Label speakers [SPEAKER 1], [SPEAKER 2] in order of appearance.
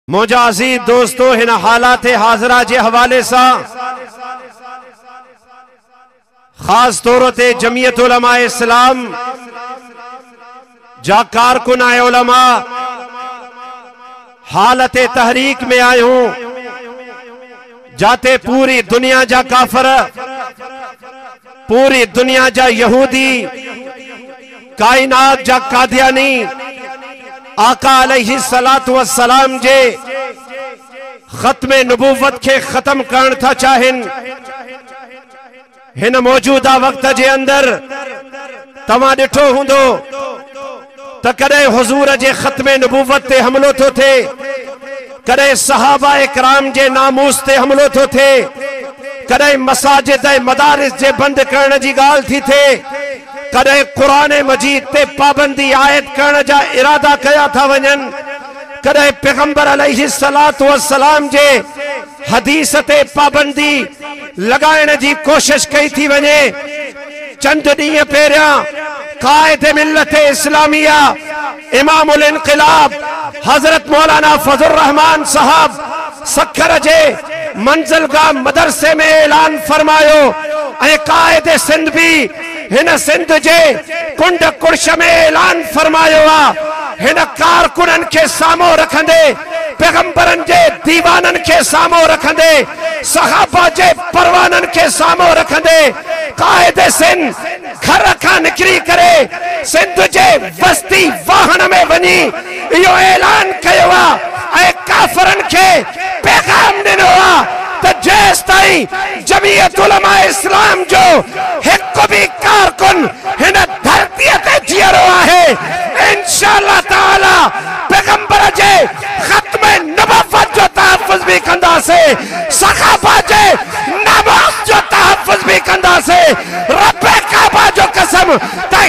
[SPEAKER 1] मुजाजी दोस्तों हिन हालात हाजरा के हवाले से खास तौर ते जमीयत उलमा इस्लाम जा कारकुन आए उलमा हालत तहरीक में आए हूं जाते पूरी दुनिया जा काफर पूरी दुनिया जा यहूदी कायनात जा कादियानी आका अलैहि सलातु वस्सलाम जे खत्मे नबूवत के खत्म करण था चाहन हिन मौजूदा वक्त जे अंदर तवा डिठो हुंदो त कदे हुजूर जे खत्मे नबूवत ते हमलो तो थे कदे सहाबा इकराम जे नामूस ते हमलो तो थे कदे मसाजिद मदारिस जे बंद करण जी गाल थी थे कदे कुरान मजीद ते पाबंदी आयत करण जा इरादा कया था वजन कदे पैगंबर अलैहि सलातु वस्सलाम जे हदीस ते पाबंदी लगाने जी कोशिश कई थी वने चंद दी पेरिया कायदे मिल्लत इस्लामिया इमामुल इनकलाब हजरत मौलाना फजल रहमान साहब सखर जे मंजिलगाह मदरसे में ऐलान फरमायो ऐ कायदे सिंध भी हिन सिंध जे कुंड कुर्श में ऐलान फरमायो हिन कारकुनन के सामो रखंदे पैगंबरन जे दीवानन के सामो रखंदे सहाबा जे परवानन के सामो रखंदे कायदे सिंध घर का निकरी करे सिंध जे बस्ती वाहन में वनी यो ऐलान कयो ऐ काफरन के पैगाम दिनो जेस ताई जमीयत उलमा इस्लाम जो एक भी कारकुन हिन धरती ते जियरो है इंशाअल्लाह ताला पैगंबर जे खत्म नबुव्वत जो तहफ्फुज भी कंदा से सहाबा जे नमाज जो तहफ्फुज भी कंदा से रब काबा जो कसम त